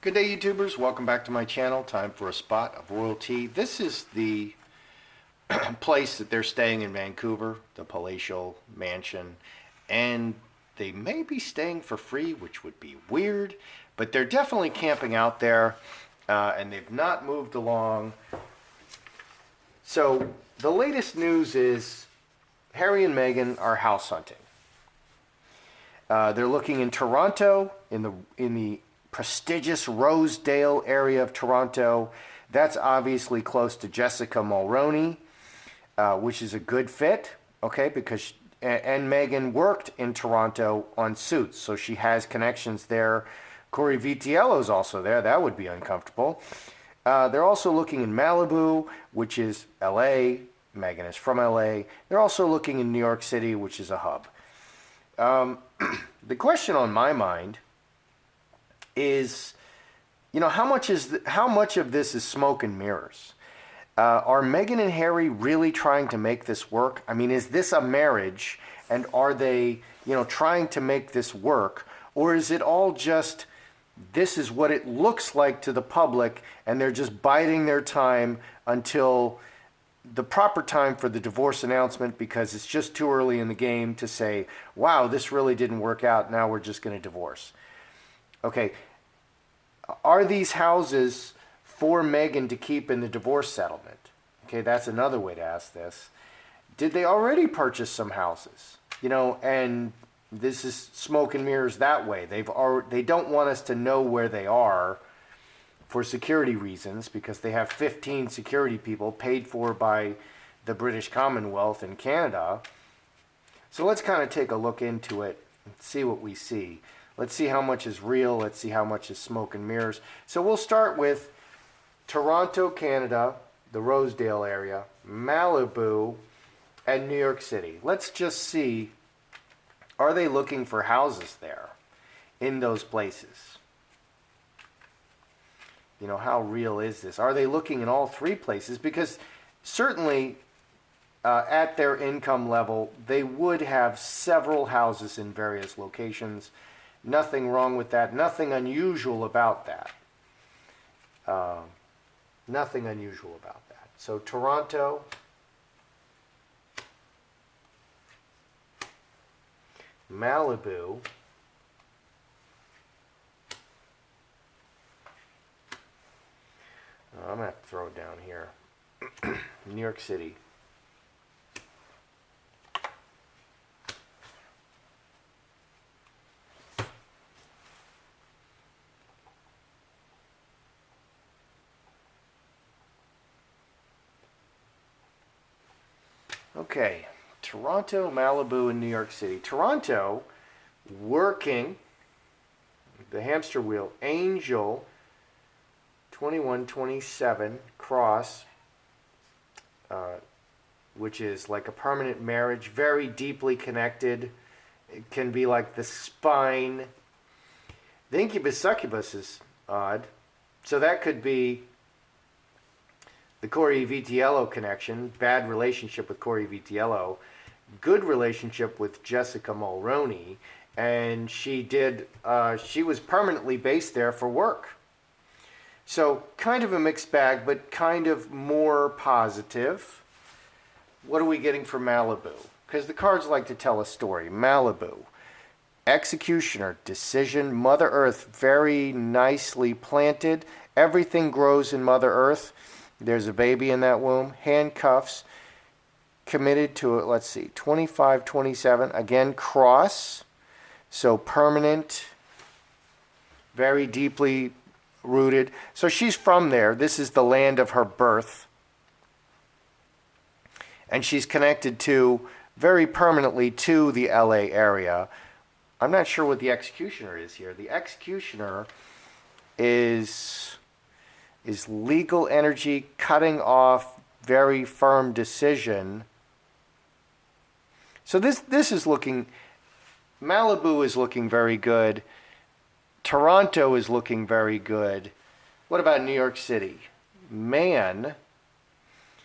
Good day, YouTubers. Welcome back to my channel. Time for a spot of royalty. This is the place that they're staying in Vancouver, the palatial mansion, and they may be staying for free, which would be weird, but they're definitely camping out there, and they've not moved along. So the latest news is Harry and Meghan are house hunting. They're looking in Toronto, in the prestigious Rosedale area of Toronto. That's obviously close to Jessica Mulroney, which is a good fit, okay, because and Meghan worked in Toronto on Suits, so she has connections there. Corey Vitiello's also there. That would be uncomfortable. They're also looking in Malibu, which is LA. Meghan is from LA. They're also looking in New York City, which is a hub. The question on my mind is, how much of this is smoke and mirrors? Are Meghan and Harry really trying to make this work? I mean, is this a marriage, and are they, trying to make this work, or is it all just this is what it looks like to the public, and they're just biding their time until the proper time for the divorce announcement, because it's just too early in the game to say, wow, this really didn't work out, now we're just going to divorce. Okay, are these houses for Meghan to keep in the divorce settlement? Okay, that's another way to ask this. Did they already purchase some houses? And this is smoke and mirrors that way. They don't want us to know where they are for security reasons, because they have 15 security people paid for by the British Commonwealth and Canada. So let's kind of take a look into it and see what we see. Let's see how much is real. Let's see how much is smoke and mirrors. So we'll start with Toronto, Canada, the Rosedale area, Malibu, and New York City. Let's just see, are they looking for houses there in those places? How real is this? Are they looking in all three places? Because certainly at their income level, they would have several houses in various locations. Nothing wrong with that. Nothing unusual about that. Nothing unusual about that. So Toronto, Malibu, I'm going to have to throw it down here. New York City. Okay, Toronto, Malibu, and New York City. Toronto, working the hamster wheel, Angel 2127 cross, which is like a permanent marriage, very deeply connected. It can be like the spine. The incubus succubus is odd, so that could be the Corey Vitiello connection. Bad relationship with Corey Vitiello, good relationship with Jessica Mulroney, and she was permanently based there for work. So kind of a mixed bag, but kind of more positive. What are we getting for Malibu? Because the cards like to tell a story. Malibu, executioner, decision, Mother Earth, very nicely planted. Everything grows in Mother Earth. There's a baby in that womb. Handcuffs, committed to it. Let's see, 25, 27. Again, cross. So permanent, very deeply rooted. So she's from there. This is the land of her birth. And she's connected to, very permanently, to the LA area. I'm not sure what the executioner is here. The executioner is legal energy, cutting off, very firm decision. So this is looking, Malibu is looking very good. Toronto is looking very good. What about New York City? Man,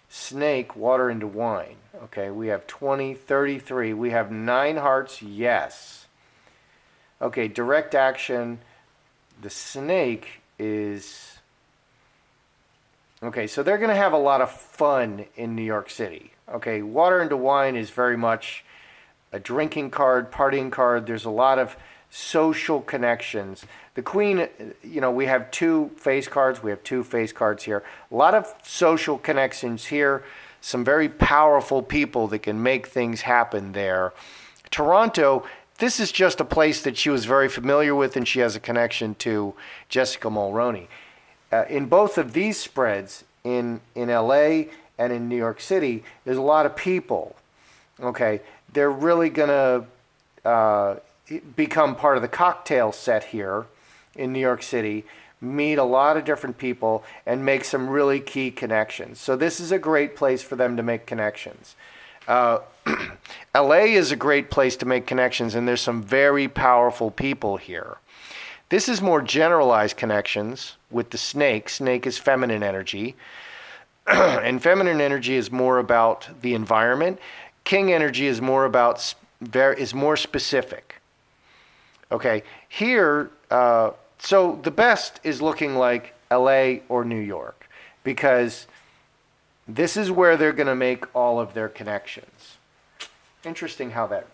snake, water into wine. Okay, we have 20, 33. We have 9 hearts, yes. Okay, direct action. The snake is, okay, so they're going to have a lot of fun in New York City. Okay, water into wine is very much a drinking card, partying card. There's a lot of social connections. The Queen, we have two face cards. We have two face cards here. A lot of social connections here. Some very powerful people that can make things happen there. Toronto, this is just a place that she was very familiar with, and she has a connection to Jessica Mulroney. In both of these spreads, in LA and in New York City, there's a lot of people. Okay, they're really going to become part of the cocktail set here in New York City, meet a lot of different people, and make some really key connections. So this is a great place for them to make connections. LA is a great place to make connections, and there's some very powerful people here. This is more generalized connections with the snake. Snake is feminine energy, and feminine energy is more about the environment. King energy is more about is more specific. Okay, here, so the best is looking like LA or New York, because this is where they're going to make all of their connections. Interesting how that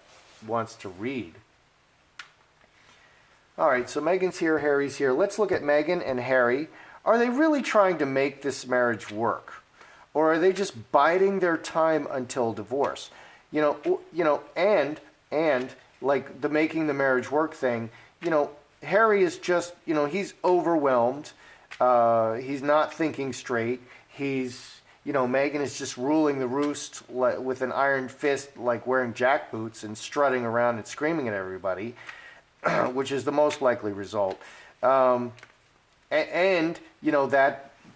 wants to read. All right, so Meghan's here, Harry's here. Let's look at Meghan and Harry. Are they really trying to make this marriage work? Or are they just biding their time until divorce? And like the making the marriage work thing, Harry is just, he's overwhelmed. He's not thinking straight. Meghan is just ruling the roost with an iron fist, like wearing jackboots and strutting around and screaming at everybody, which is the most likely result.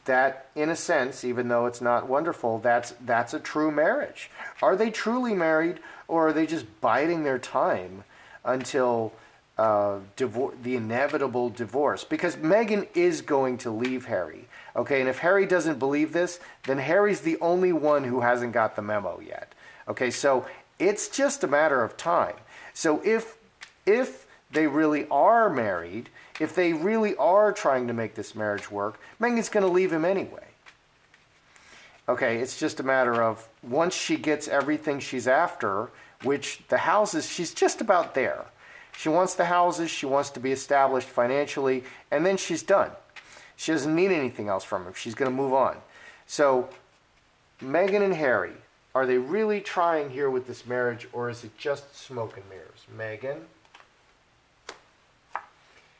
That in a sense, even though it's not wonderful, that's a true marriage. Are they truly married, or are they just biding their time until the inevitable divorce? Because Meghan is going to leave Harry. Okay, and if Harry doesn't believe this, then Harry's the only one who hasn't got the memo yet. Okay, so it's just a matter of time. So if they really are married, if they really are trying to make this marriage work, Meghan's going to leave him anyway. Okay, it's just a matter of once she gets everything she's after, which the houses, she's just about there. She wants the houses, she wants to be established financially, and then she's done. She doesn't need anything else from him. She's going to move on. So, Meghan and Harry, are they really trying here with this marriage, or is it just smoke and mirrors? Meghan?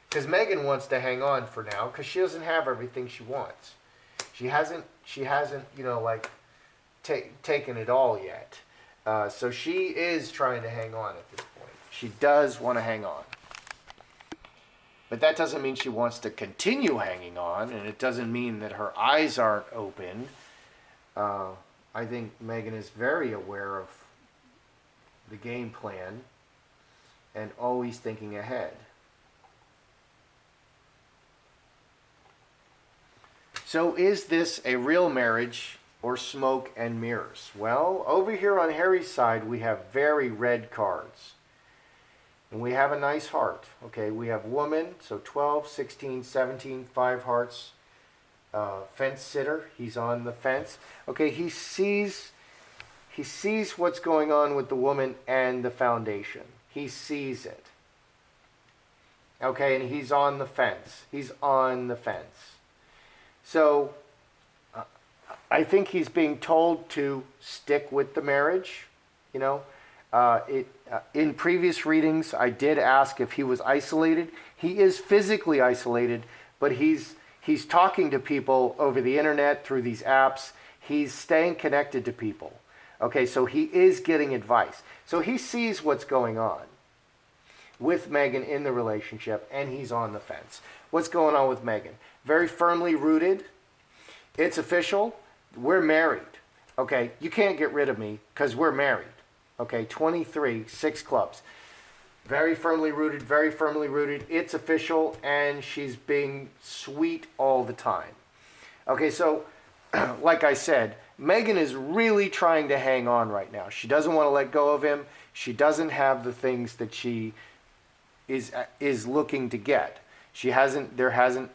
Because Meghan wants to hang on for now, because she doesn't have everything she wants. She hasn't taken it all yet. So she is trying to hang on at this point. She does want to hang on. But that doesn't mean she wants to continue hanging on, and it doesn't mean that her eyes aren't open. I think Meghan is very aware of the game plan and always thinking ahead. So is this a real marriage or smoke and mirrors? Well, over here on Harry's side, we have very red cards. And we have a nice heart. Okay, we have woman, so 12, 16, 17, 5 hearts. Fence sitter, he's on the fence. Okay, he sees what's going on with the woman and the foundation. He sees it. Okay, and he's on the fence. He's on the fence. So, I think he's being told to stick with the marriage, in previous readings, I did ask if he was isolated. He is physically isolated, but he's talking to people over the internet through these apps. He's staying connected to people. Okay, so he is getting advice. So he sees what's going on with Meghan in the relationship, and he's on the fence. What's going on with Meghan? Very firmly rooted. It's official. We're married. Okay, you can't get rid of me because we're married. Okay, 23, 6 clubs. Very firmly rooted, very firmly rooted. It's official, and she's being sweet all the time. Okay, so, like I said, Meghan is really trying to hang on right now. She doesn't want to let go of him. She doesn't have the things that she is looking to get. There hasn't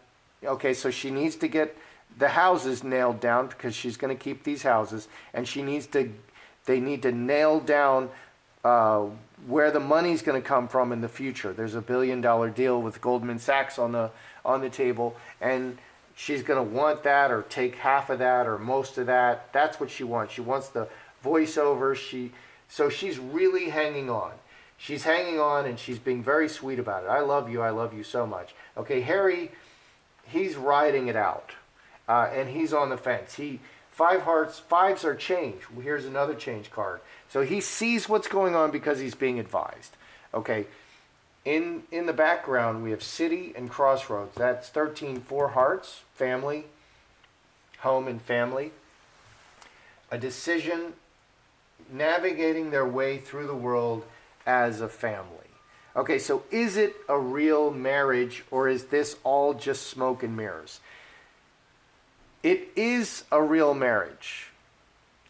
Okay, so she needs to get the houses nailed down because she's going to keep these houses, and they need to nail down where the money's going to come from in the future. There's a $1 billion deal with Goldman Sachs on the table, and she's going to want that, or take half of that, or most of that. That's what she wants. She wants the voiceover. So she's really hanging on. She's hanging on, and she's being very sweet about it. I love you so much. Okay, Harry, he's riding it out, and he's on the fence. Five hearts, fives are change. Here's another change card. So he sees what's going on because he's being advised. Okay, in the background we have city and crossroads. That's 13, 4 hearts, family, home and family. A decision, navigating their way through the world as a family. Okay, so is it a real marriage, or is this all just smoke and mirrors? It is a real marriage.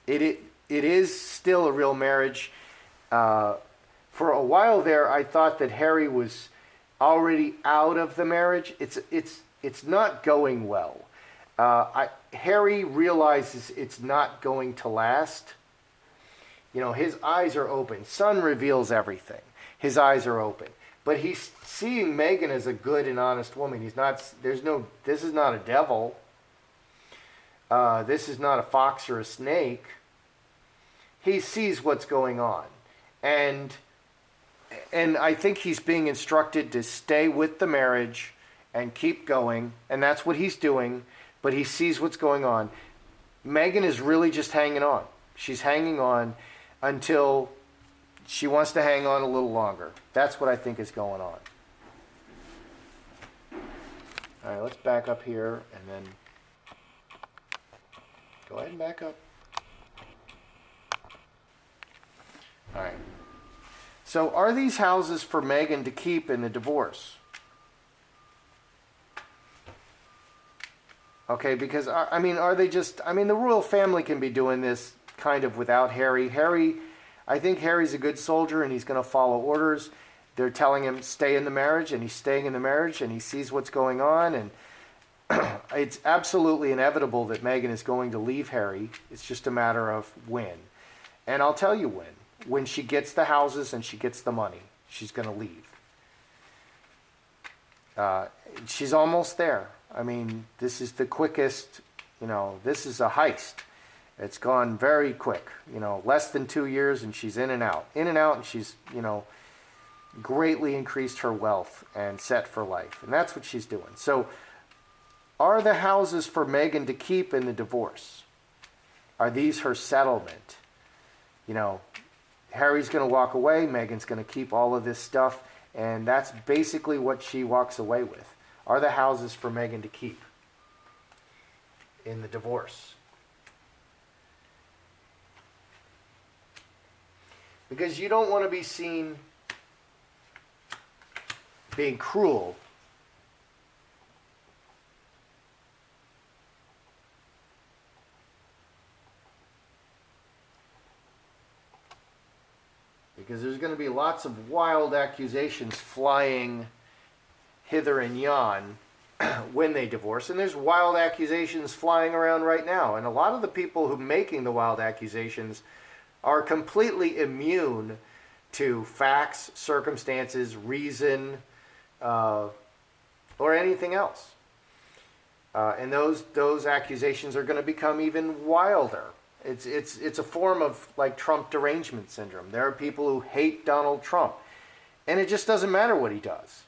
It is still a real marriage. For a while there, I thought that Harry was already out of the marriage. It's not going well. Harry realizes it's not going to last. You know, his eyes are open. Sun reveals everything. His eyes are open. But he's seeing Meghan as a good and honest woman. This is not a devil. This is not a fox or a snake. He sees what's going on. And I think he's being instructed to stay with the marriage and keep going. And that's what he's doing. But he sees what's going on. Meghan is really just hanging on. She's hanging on until she wants to hang on a little longer. That's what I think is going on. All right, let's back up here and then go ahead and back up. All right. So are these houses for Meghan to keep in the divorce? Okay, because, are they just, the royal family can be doing this kind of without Harry. I think Harry's a good soldier and he's going to follow orders. They're telling him stay in the marriage, and he's staying in the marriage, and he sees what's going on, and it's absolutely inevitable that Meghan is going to leave Harry. It's just a matter of when. And I'll tell you when. When she gets the houses and she gets the money, she's going to leave. She's almost there. This is the quickest, this is a heist. It's gone very quick, less than 2 years, and she's in and out. And she's, greatly increased her wealth and set for life. And that's what she's doing. So are the houses for Meghan to keep in the divorce? Are these her settlement? Harry's going to walk away. Meghan's going to keep all of this stuff. And that's basically what she walks away with. Are the houses for Meghan to keep in the divorce? Because you don't want to be seen being cruel. Because there's going to be lots of wild accusations flying hither and yon when they divorce. And there's wild accusations flying around right now. And a lot of the people who are making the wild accusations are completely immune to facts, circumstances, reason, or anything else. And those accusations are going to become even wilder. It's a form of like Trump derangement syndrome. There are people who hate Donald Trump, and it just doesn't matter what he does.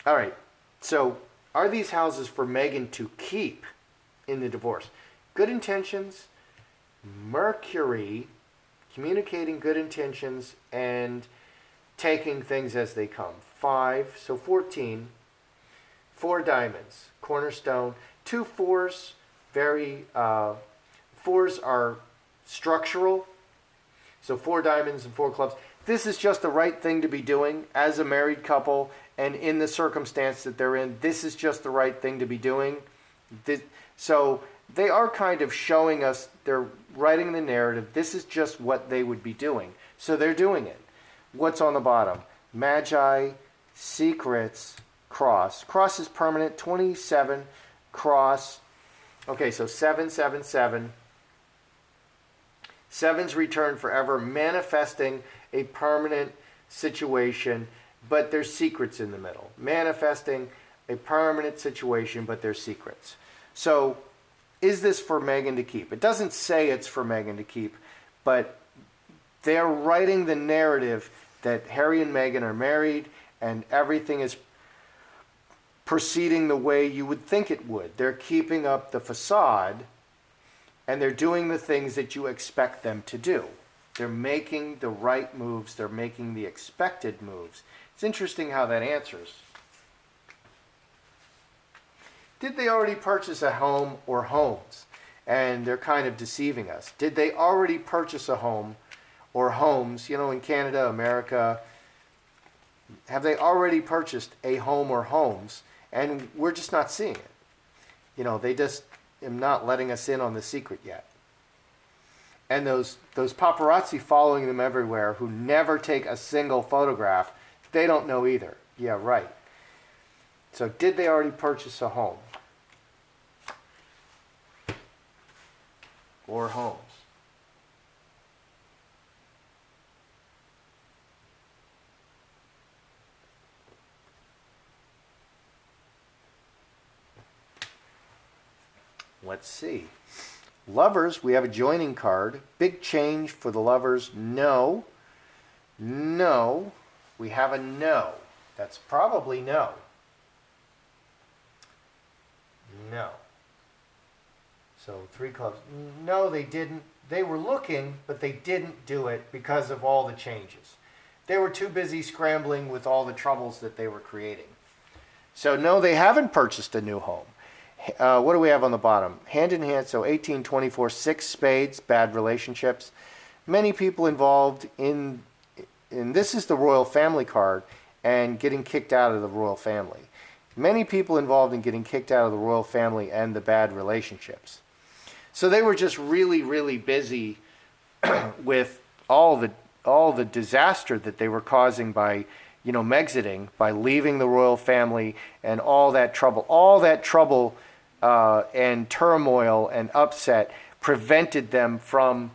All right, so are these houses for Meghan to keep in the divorce? Good intentions, Mercury, communicating good intentions and taking things as they come. 5, so 14. 4 diamonds, cornerstone. 2 fours, fours are structural. So 4 diamonds and 4 clubs. This is just the right thing to be doing as a married couple, and in the circumstance that they're in, this is just the right thing to be doing. So they are kind of showing us, they're writing the narrative, this is just what they would be doing. So they're doing it. What's on the bottom? Magi, secrets, cross. Cross is permanent, 27, cross. Okay, so 777. Seven's return forever, manifesting a permanent situation, but there's secrets in the middle. Manifesting a permanent situation, but there's secrets. So, is this for Meghan to keep? It doesn't say it's for Meghan to keep, but they're writing the narrative that Harry and Meghan are married and everything is proceeding the way you would think it would. They're keeping up the facade and they're doing the things that you expect them to do. They're making the right moves. They're making the expected moves. It's interesting how that answers. Did they already purchase a home or homes? And they're kind of deceiving us. Did they already purchase a home or homes? You know, in Canada, America, have they already purchased a home or homes? And we're just not seeing it. You know, they just am not letting us in on the secret yet. And those paparazzi following them everywhere who never take a single photograph, they don't know either. Yeah, right. So did they already purchase a home? Or homes? Let's see. Lovers, we have a joining card. Big change for the lovers. No. No. We have a no. That's probably no. No. So 3 clubs. No, they didn't. They were looking, but they didn't do it because of all the changes. They were too busy scrambling with all the troubles that they were creating. So no, they haven't purchased a new home. What do we have on the bottom? Hand in hand, so 18, 24, 6 spades, bad relationships. Many people involved in this is the royal family card and getting kicked out of the royal family. Many people involved in getting kicked out of the royal family and the bad relationships. So they were just really, really busy with all the disaster that they were causing by, you know, Mexiting, by leaving the royal family and all that trouble and turmoil and upset prevented them from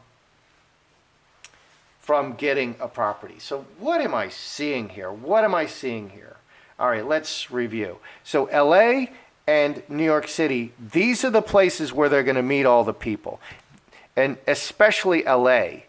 getting a property. So what am I seeing here? What am I seeing here? All right, let's review. So LA and New York City, these are the places where they're going to meet all the people. And especially LA.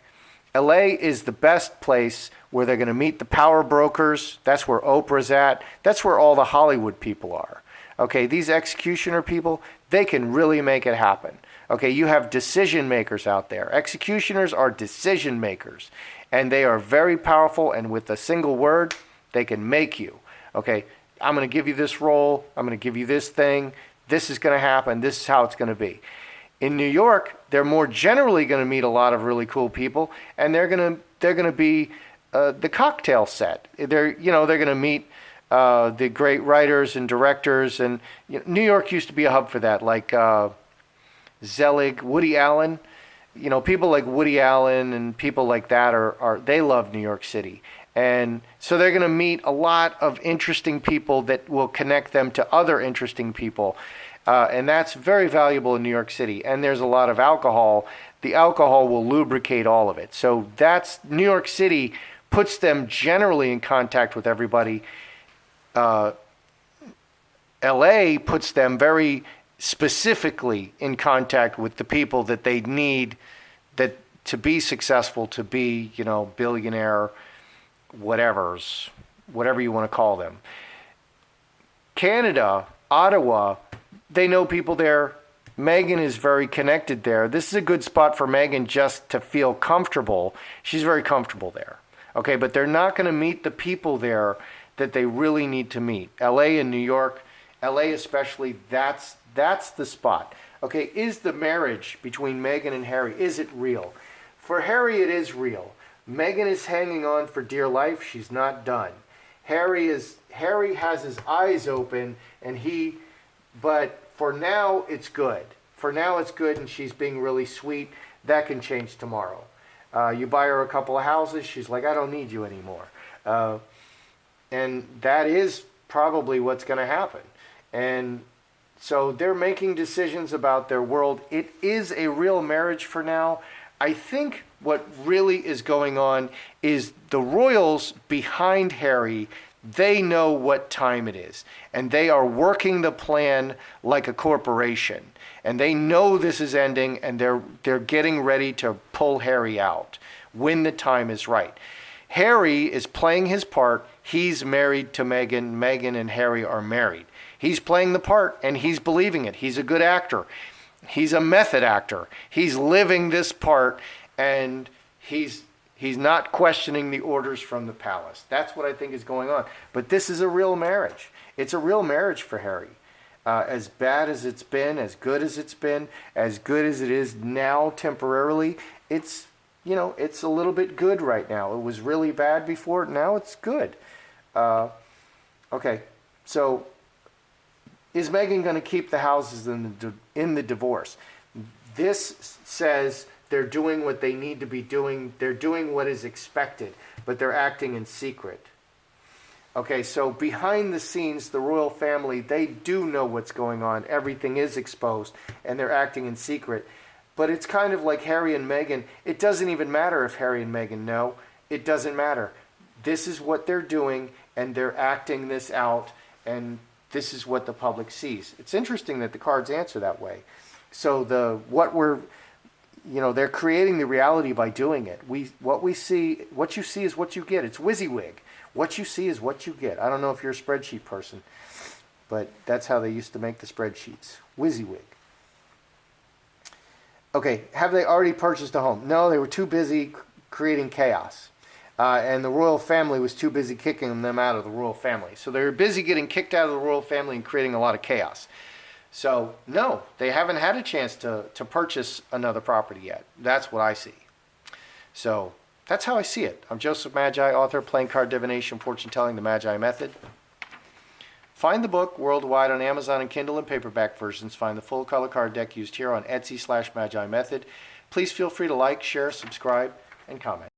LA is the best place where they're going to meet the power brokers. That's where Oprah's at. That's where all the Hollywood people are. Okay, these executioner people, they can really make it happen. Okay, you have decision makers out there. Executioners are decision makers, and they are very powerful, and with a single word, they can make you. Okay, I'm going to give you this role. I'm going to give you this thing. This is going to happen. This is how it's going to be. In New York, they're more generally going to meet a lot of really cool people, and they're going to be the cocktail set. They're going to meet the great writers and directors, and you know, New York used to be a hub for that, like Zelig, Woody Allen. You know, people like Woody Allen and people like that are they love New York City. And so they're going to meet a lot of interesting people that will connect them to other interesting people. And that's very valuable in New York City. And there's a lot of alcohol. The alcohol will lubricate all of it. So that's New York City puts them generally in contact with everybody. LA puts them very specifically in contact with the people that they need that to be successful, to be, you know, billionaire, whatever you want to call them. Canada, Ottawa, they know people there. Meghan is very connected there. This is a good spot for Meghan just to feel comfortable. She's very comfortable there. Okay, but they're not going to meet the people there that they really need to meet. LA and New York, LA especially, that's the spot. Okay, is the marriage between Meghan and Harry, is it real? For Harry, it is real. Meghan is hanging on for dear life. She's not done. Harry has his eyes open, but for now it's good. For now it's good, and she's being really sweet. That can change tomorrow. You buy her a couple of houses, she's like, I don't need you anymore. And that is probably what's going to happen. And so they're making decisions about their world. It is a real marriage for now. I think what really is going on is the royals behind Harry, they know what time it is. And they are working the plan like a corporation. And they know this is ending, and they're getting ready to pull Harry out when the time is right. Harry is playing his part. He's married to Meghan. Meghan and Harry are married. He's playing the part, and he's believing it. He's a good actor. He's a method actor. He's living this part, and he's not questioning the orders from the palace. That's what I think is going on. But this is a real marriage. It's a real marriage for Harry. As bad as it's been, as good as it's been, as good as it is now temporarily, it's a little bit good right now. It was really bad before. Now it's good. Okay, so is Meghan going to keep the houses in the divorce? This says they're doing what they need to be doing. They're doing what is expected, but they're acting in secret. Okay, so behind the scenes, the royal family, they do know what's going on. Everything is exposed, and they're acting in secret. But it's kind of like Harry and Meghan. It doesn't even matter if Harry and Meghan know. It doesn't matter. This is what they're doing, and they're acting this out, and this is what the public sees. It's interesting that the cards answer that way. So they're creating the reality by doing it. What you see is what you get. It's WYSIWYG. What you see is what you get. I don't know if you're a spreadsheet person, but that's how they used to make the spreadsheets. WYSIWYG. Okay, have they already purchased a home? No, they were too busy creating chaos. And the royal family was too busy kicking them out of the royal family. So they were busy getting kicked out of the royal family and creating a lot of chaos. So, no, they haven't had a chance to purchase another property yet. That's what I see. So, that's how I see it. I'm Joseph Magi, author of Playing Card Divination, Fortune Telling, The Magi Method. Find the book worldwide on Amazon and Kindle and paperback versions. Find the full color card deck used here on Etsy/Magi Method. Please feel free to like, share, subscribe, and comment.